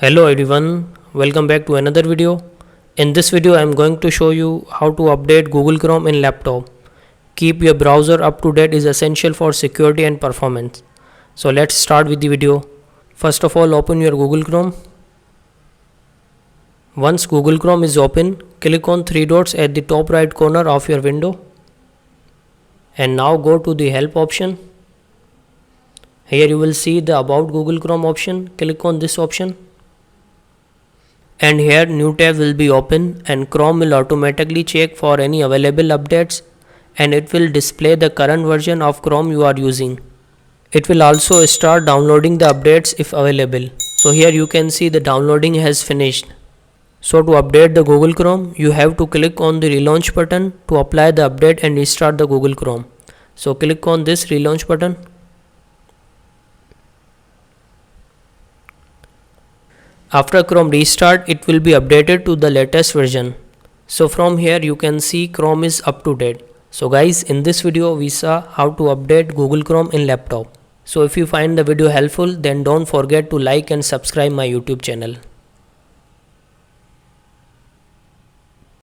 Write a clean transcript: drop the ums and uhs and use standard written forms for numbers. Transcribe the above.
Hello everyone, welcome back to another video. In this video I am going to show you how to update Google Chrome in laptop. Keep your browser up to date is essential for security and performance. So let's start with the video. First of all, open your Google Chrome. Once Google Chrome is open, click on three dots at the top right corner of your window. And now go to the help option. Here you will see the about Google Chrome option. Click on this option. And here new tab will be open and Chrome will automatically check for any available updates and it will display the current version of Chrome you are using. It will also start downloading the updates if available. So here you can see the downloading has finished. So to update the Google Chrome, you have to click on the relaunch button to apply the update and restart the Google Chrome. So click on this relaunch button. After Chrome restart, it will be updated to the latest version. So from here you can see Chrome is up to date. So guys, in this video we saw how to update Google Chrome in laptop. So if you find the video helpful, then don't forget to like and subscribe my YouTube channel.